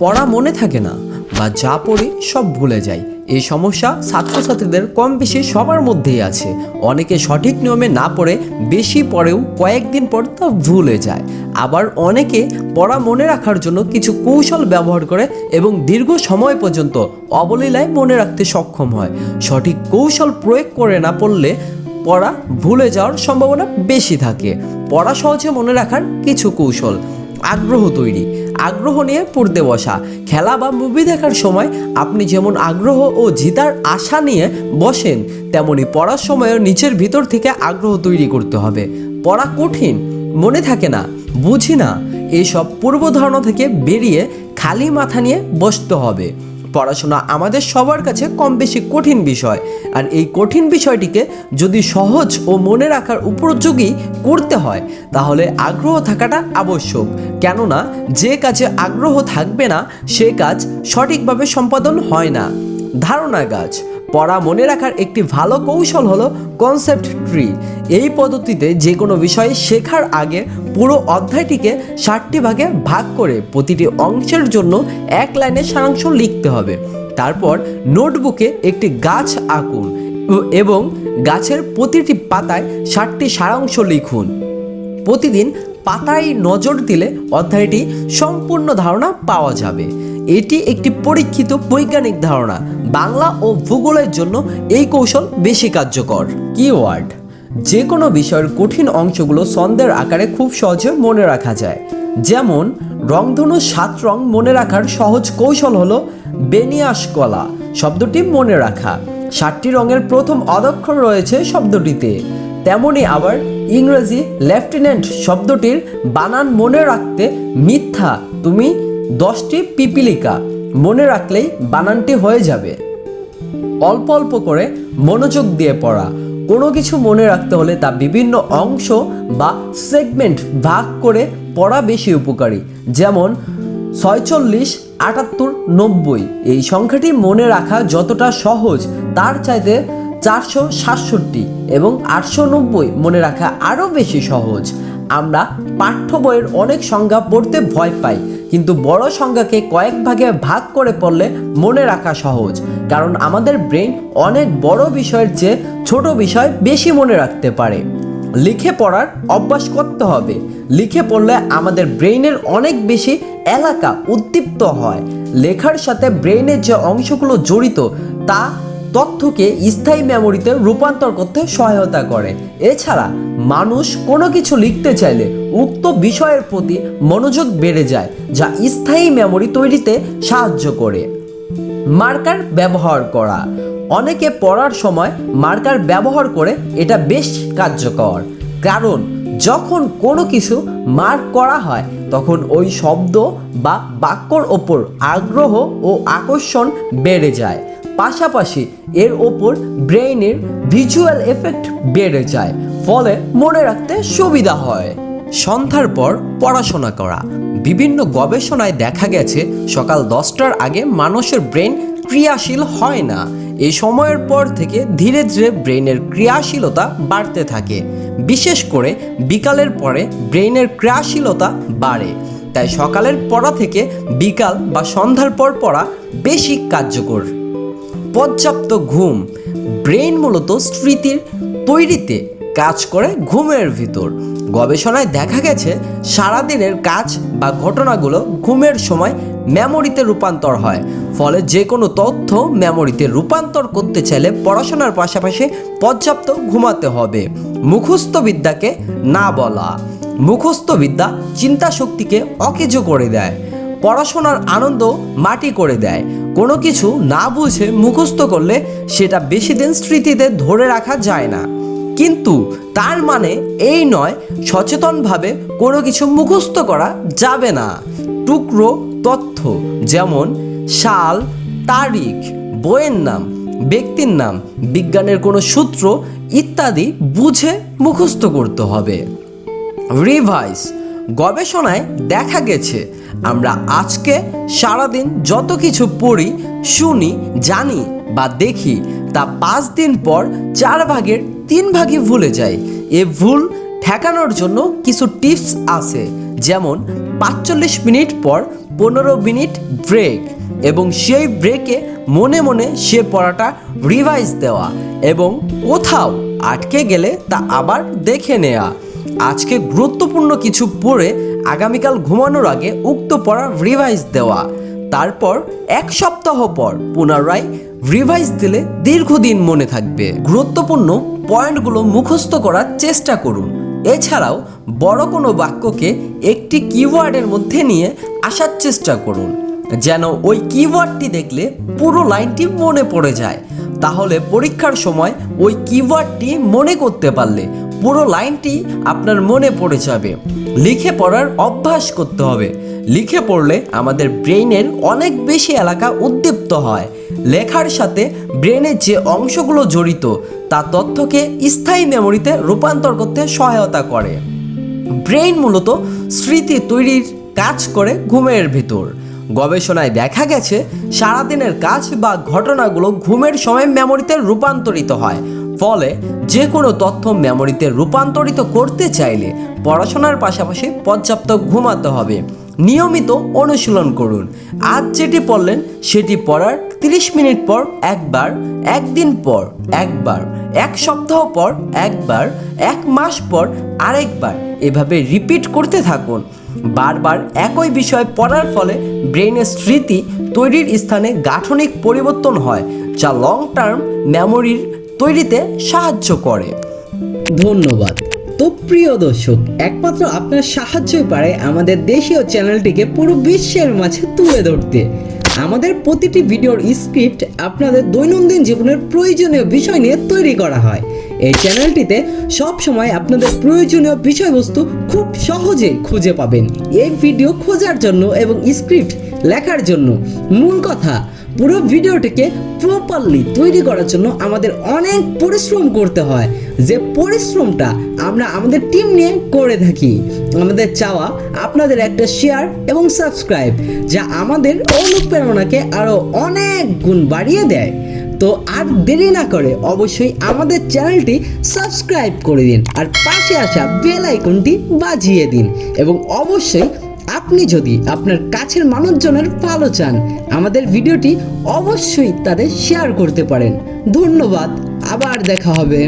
পড়া মনে থাকে না বা যা পড়ি সব ভুলে যাই। এই সমস্যা ছাত্রছাত্রীদের কম বেশি সবার মধ্যেই আছে। অনেকে সঠিক নিয়মে না পড়ে বেশি পড়েও কয়েকদিন পর তা ভুলে যায়। আবার অনেকে পড়া মনে রাখার জন্য কিছু কৌশল ব্যবহার করে এবং দীর্ঘ সময় পর্যন্ত অবলীলায় মনে রাখতে সক্ষম হয়। সঠিক কৌশল প্রয়োগ করে না পড়লে পড়া ভুলে যাওয়ার সম্ভাবনা বেশি থাকে। পড়া সহজে মনে রাখার কিছু কৌশল: আগ্রহ তৈরি, আগ্রহ নিয়ে পড়তে বসা। খেলা বা মুভি দেখার সময় আপনি যেমন আগ্রহ ও জিতার আশা নিয়ে বসেন, তেমনি পড়ার সময়ও নিচের ভিতর থেকে আগ্রহ তৈরি করতে হবে। পড়া কঠিন, মনে থাকে না, বুঝি না, এইসব পূর্বধারণা থেকে বেরিয়ে খালি মাথা নিয়ে বসতে হবে। পড়াশোনা আমাদের সবার কাছে কম বেশি কঠিন বিষয়, আর এই কঠিন বিষয়টিকে যদি সহজ ও মনে রাখার উপযোগী করতে হয় তাহলে আগ্রহ থাকাটা আবশ্যক। কেননা যে কাজে আগ্রহ থাকবে না সে কাজ সঠিকভাবে সম্পাদন হয় না। ধারণা গাছ: পড়া মনে রাখার একটি ভালো কৌশল হলো কনসেপ্ট ট্রি। এই পদ্ধতিতে যে কোনো বিষয় শেখার আগে পুরো অধ্যায়টিকে 7টি ভাগে ভাগ করে প্রতিটি অংশের জন্য এক লাইনে সারাংশ লিখতে হবে। তারপর নোটবুকে একটি গাছ আঁকুন এবং গাছের প্রতিটি পাতায় 7টি সারাংশ লিখুন। প্রতিদিন পাতায় নজর দিলে অধ্যায়টি সম্পূর্ণ ধারণা পাওয়া যাবে। এটি একটি পরীক্ষিত বৈজ্ঞানিক ধারণা। বাংলা ও ভূগোলের জন্য এই কৌশল বেশি কার্যকর। কিওয়ার্ড: যে কোনো বিষয়ের কঠিন অংশগুলো ছন্দের আকারে খুব সহজে মনে রাখা যায়। যেমন রংধনু 7 রং মনে রাখার সহজ কৌশল হলো বেনিয়াস কলা শব্দটি মনে রাখা। 7টি রঙের প্রথম অক্ষর রয়েছে শব্দটিতে। তেমনি আবার ইংরেজি লেফটেন্যান্ট শব্দটির বানান মনে রাখতে মিথ্যা তুমি 10টি পিপিলিকা মনে রাখলেই বানানটি হয়ে যাবে। অল্প অল্প করে মনোযোগ দিয়ে পড়া। কোনো কিছু মনে রাখতে হলে তা বিভিন্ন অংশ বা সেগমেন্ট ভাগ করে পড়া বেশি উপকারী। যেমন 46, 78, 90 এই সংখ্যাটি মনে রাখা যতটা সহজ তার চাইতে 467 এবং 890 মনে রাখা আরও বেশি সহজ। আমরা পাঠ্য বইয়ের অনেক সংখ্যা পড়তে ভয় পাই, কিন্তু বড় সংখ্যাকে কয়েক ভাগে ভাগ করে পড়লে মনে রাখা সহজ। কারণ আমাদের ব্রেন অনেক বড় বিষয়ের চেয়ে ছোট বিষয় বেশি মনে রাখতে পারে। লিখে পড়ার অভ্যাস করতে হবে। লিখে পড়লে আমাদের ব্রেইনের অনেক বেশি এলাকা উদ্দীপ্ত হয়। লেখার সাথে ব্রেইনের যে অংশগুলো জড়িত তা তথ্যকে স্থায়ী মেমোরিতে রূপান্তর করতে সহায়তা করে। এছাড়া মানুষ কোনো কিছু লিখতে চাইলে উক্ত বিষয়ের প্রতি মনোযোগ বেড়ে যায়, যা স্থায়ী মেমোরি তৈরিতে সাহায্য করে। মার্কার ব্যবহার করা। অনেকে পড়ার সময় মার্কার ব্যবহার করে, এটা বেশ কার্যকর। কারণ যখন কোনো কিছু মার্ক করা হয় তখন ওই শব্দ বা বাক্যর ওপর আগ্রহ ও আকর্ষণ বেড়ে যায়। পাশাপাশি এর ওপর ব্রেইনের ভিজুয়াল এফেক্ট বেড়ে যায়, ফলে মনে রাখতে সুবিধা হয়। সন্ধ্যার পর পড়াশোনা করা। বিভিন্ন গবেষণায় দেখা গেছে সকাল 10টার আগে মানুষের ব্রেন ক্রিয়াশীল হয় না। এই সময়ের পর থেকে ধীরে ধীরে ব্রেইনের ক্রিয়াশীলতা বাড়তে থাকে। বিশেষ করে বিকালের পরে ব্রেইনের ক্রিয়াশীলতা বাড়ে। তাই সকালের পড়া থেকে বিকাল বা সন্ধ্যার পর পড়া বেশি কার্যকর। পর্যাপ্ত ঘুম। ব্রেইন মূলত স্মৃতির তৈরিতে কাজ করে ঘুমের ভিতর। গবেষণায় দেখা গেছে সারাদিনের কাজ বা ঘটনাগুলো ঘুমের সময় মেমোরিতে রূপান্তর হয়। ফলে যে কোনো তথ্য মেমোরিতে রূপান্তর করতে চাইলে পড়াশোনার পাশাপাশি পর্যাপ্ত ঘুমাতে হবে। মুখস্থ বিদ্যাকে না বলা। মুখস্থ বিদ্যা চিন্তা শক্তিকে অকেজো করে দেয়, পড়াশোনার আনন্দ মাটি করে দেয়। কোনো কিছু না বুঝে মুখস্থ করলে সেটা বেশি দিন স্মৃতিতে ধরে রাখা যায় না। কিন্তু তার মানে এই নয় সচেতনভাবে কোনো কিছু মুখস্থ করা যাবে না। টুকরো তথ্য যেমন সাল, তারিখ, বইয়ের নাম, ব্যক্তির নাম, বিজ্ঞানের কোনো সূত্র ইত্যাদি বুঝে মুখস্থ করতে হবে। রিভাইজ। গবেষণায় দেখা গেছে আমরা আজকে সারাদিন যত কিছু পড়ি, শুনি, জানি বা দেখি তা 5 দিন পর 4 ভাগের 3 ভাগই ভুলে যায়। এ ভুল ঠেকানোর জন্য কিছু টিপস আছে। যেমন 45 মিনিট পর 15 মিনিট ব্রেক এবং সেই ব্রেকে মনে মনে সে পড়াটা রিভাইজ দেওয়া এবং কোথাও আটকে গেলে তা আবার দেখে নেওয়া। আজকে গুরুত্বপূর্ণ কিছু পড়ে আগামীকাল ঘুমানোর আগে উক্ত পড়া রিভাইজ দেওয়া। তারপর 1 সপ্তাহ পর পুনরায় রিভাইজ দিলে দীর্ঘদিন মনে থাকবে। গুরুত্বপূর্ণ পয়েন্টগুলো মুখস্থ করার চেষ্টা করুন। এছাড়াও বড় কোনো বাক্যকে একটি কিওয়ার্ডের মধ্যে নিয়ে আসার চেষ্টা করুন, যেন ওই কিওয়ার্ডটি দেখলে পুরো লাইনটি মনে পড়ে যায়। তাহলে পরীক্ষার সময় ওই কিওয়ার্ডটি মনে করতে পারলে পুরো লাইনটি আপনার মনে পড়ে যাবে। লিখে পড়ার অভ্যাস করতে হবে। লিখে পড়লে আমাদের ব্রেইনের অনেক বেশি এলাকা উদ্দীপ্ত হয়। লেখার সাথে ব্রেনের যে অংশগুলো জড়িত তা তথ্যকে স্থায়ী মেমোরিতে রূপান্তর করতে সহায়তা করে। ব্রেইন মূলত স্মৃতি তৈরির কাজ করে ঘুমের ভিতর। গবেষণায় দেখা গেছে সারাদিনের কাজ বা ঘটনাগুলো ঘুমের সময় মেমোরিতে রূপান্তরিত হয়। ফলে যে কোনো তথ্য মেমোরিতে রূপান্তরিত করতে চাইলে পড়াশোনার পাশাপাশি পর্যাপ্ত ঘুমাতে হবে। নিয়মিত অনুশীলন করুন। আজ যেটি পড়লেন সেটি পড়ার 30 মিনিট পর একবার, একদিন পর একবার, 1 সপ্তাহ পর একবার, 1 মাস পর আরেকবার, এভাবে রিপিট করতে থাকুন। বারবার একই বিষয় পড়ার ফলে ব্রেনের স্মৃতি তৈরির স্থানে গাঠনিক পরিবর্তন হয়, যা লং টার্ম মেমোরির তৈরিতে সাহায্য করে। ধন্যবাদ। তো প্রিয় দর্শক, একমাত্র আপনার সাহায্যই পারে আমাদের দেশীয় চ্যানেলটিকে পুরো বিশ্বের মাঝে তুলে ধরতে। আমাদের প্রতিটি ভিডিওর স্ক্রিপ্ট আপনাদের দৈনন্দিন জীবনের প্রয়োজনীয় বিষয় নিয়ে তৈরি করা হয়। এই চ্যানেলটিতে সব সময় আপনাদের প্রয়োজনীয় বিষয়বস্তু খুব সহজে খুঁজে পাবেন। এই ভিডিও খোঁজার জন্য এবং স্ক্রিপ্ট লেখার জন্য মূল কথা, পুরো ভিডিওটিকে প্রপারলি তৈরি করার জন্য আমাদের অনেক পরিশ্রম করতে হয়, যে পরিশ্রমটা আমরা আমাদের টিম নিয়ে করে থাকি। আমাদের চাওয়া আপনাদের একটা শেয়ার এবং সাবস্ক্রাইব, যা আমাদের অনুপ্রেরণাকে আরও অনেক গুণ বাড়িয়ে দেয়। তো আর দেরি না করে অবশ্যই আমাদের চ্যানেলটি সাবস্ক্রাইব করে দিন আর পাশে আসা বেল আইকনটি বাজিয়ে দিন। এবং অবশ্যই আপনি যদি আপনার কাছের মানুষজনের ভালো চান, আমাদের ভিডিওটি অবশ্যই তাদের শেয়ার করতে পারেন। ধন্যবাদ, আবার দেখা হবে।